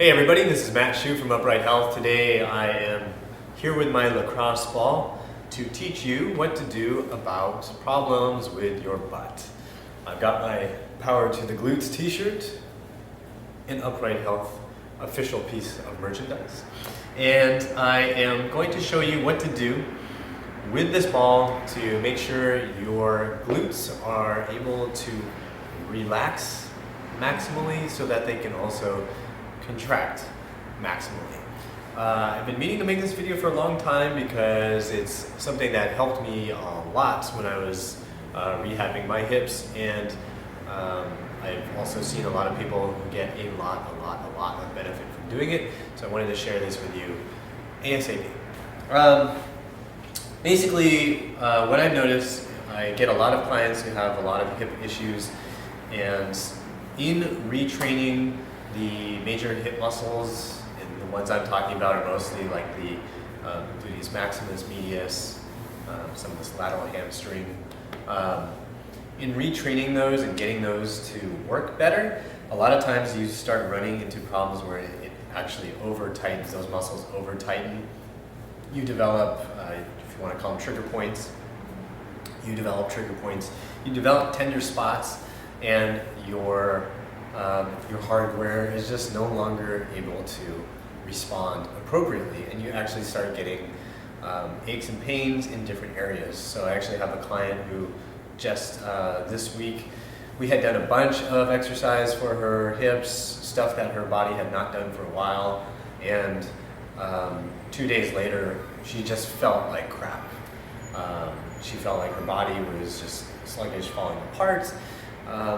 Hey everybody, this is Matt Shu from Upright Health. Today I am here with my lacrosse ball to teach you what to do about problems with your butt. I've got my Power to the Glutes t-shirt, an Upright Health official piece of merchandise. And I am going to show you what to do with this ball to make sure your glutes are able to relax maximally so that they can also contract maximally. I've been meaning to make this video for a long time because it's something that helped me a lot when I was rehabbing my hips, and I've also seen a lot of people who get a lot of benefit from doing it, so I wanted to share this with you ASAP. Basically, what I've noticed, I get a lot of clients who have a lot of hip issues, and in retraining the major hip muscles, and the ones I'm talking about are mostly like the gluteus maximus, medius, some of this lateral hamstring. In retraining those and getting those to work better, a lot of times you start running into problems where it actually over-tightens, those muscles over-tighten. You develop, if you want to call them trigger points, you develop tender spots, and your hardware is just no longer able to respond appropriately, and you actually start getting aches and pains in different areas. So I actually have a client who just this week, we had done a bunch of exercise for her hips, stuff that her body had not done for a while, and 2 days later, she just felt like crap. She felt like her body was just sluggish, falling apart,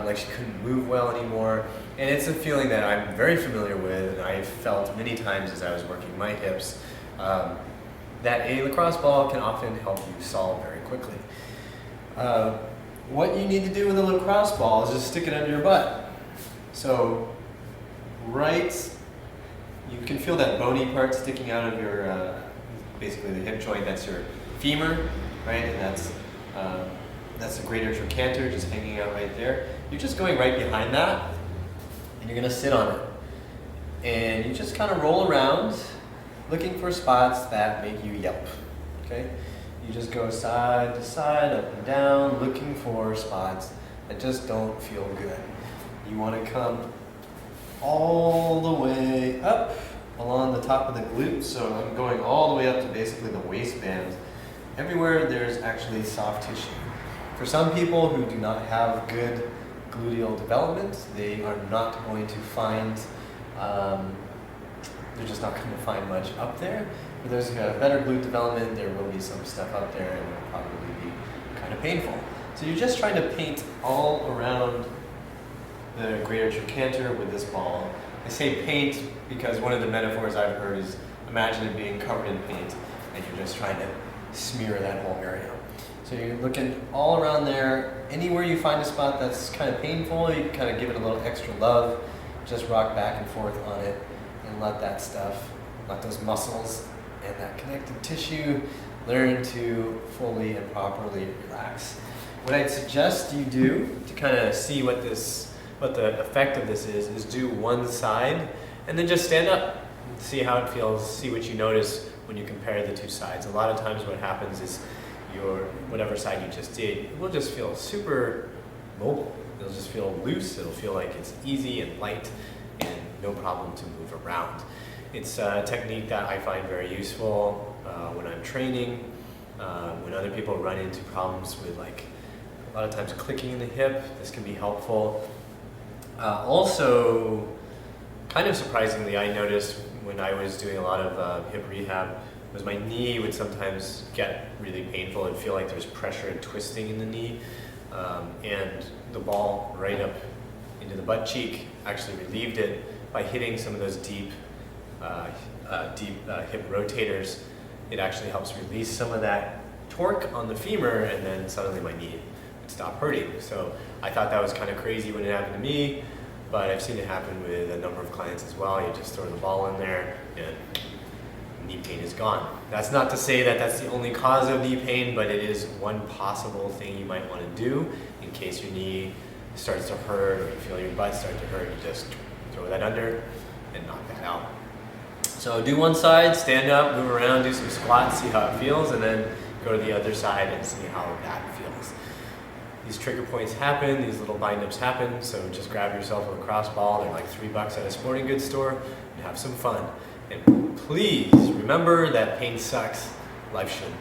like she couldn't move well anymore. And it's a feeling that I'm very familiar with, and I've felt many times as I was working my hips, that a lacrosse ball can often help you solve very quickly. What you need to do with a lacrosse ball is just stick it under your butt. So, you can feel that bony part sticking out of your, basically the hip joint, that's your femur, right? And that's the greater trochanter just hanging out right there. You're just going right behind that, and you're gonna sit on it. And you just kind of roll around, looking for spots that make you yelp, okay? You just go side to side, up and down, looking for spots that just don't feel good. You wanna come all the way up along the top of the glute, so I'm going all the way up to basically the waistband. Everywhere there's actually soft tissue. For some people who do not have good gluteal development, they are not going to find, they're just not going to find much up there. For those who have better glute development, there will be some stuff up there, and it will probably be kind of painful. So you're just trying to paint all around the greater trochanter with this ball. I say paint because one of the metaphors I've heard is imagine it being covered in paint, and you're just trying to smear that whole area. So you're looking all around there. Anywhere you find a spot that's kind of painful, you can kind of give it a little extra love. Just rock back and forth on it and let those muscles and that connective tissue learn to fully and properly relax. What I'd suggest you do to kind of see what the effect of this is do one side and then just stand up, see how it feels, see what you notice when you compare the two sides. A lot of times what happens is whatever side you just did, it will just feel super mobile. It'll just feel loose. It'll feel like it's easy and light and no problem to move around. It's a technique that I find very useful when I'm training, when other people run into problems with like a lot of times clicking in the hip. This can be helpful. Also, kind of surprisingly, I noticed when I was doing a lot of hip rehab was my knee would sometimes get really painful and feel like there's pressure and twisting in the knee, and the ball right up into the butt cheek actually relieved it by hitting some of those deep hip rotators. It actually helps release some of that torque on the femur, and then suddenly my knee would stop hurting. So I thought that was kind of crazy when it happened to me, but I've seen it happen with a number of clients as well. You just throw the ball in there and knee pain is gone. That's not to say that that's the only cause of knee pain, but it is one possible thing you might want to do in case your knee starts to hurt or you feel your butt start to hurt. You just throw that under, and knock that out. So do one side, stand up, move around, do some squats, see how it feels, and then go to the other side and see how that feels. These trigger points happen, these little bind-ups happen, so just grab yourself a cross ball. They're like $3 at a sporting goods store, and have some fun. And please remember that pain sucks, life shouldn't.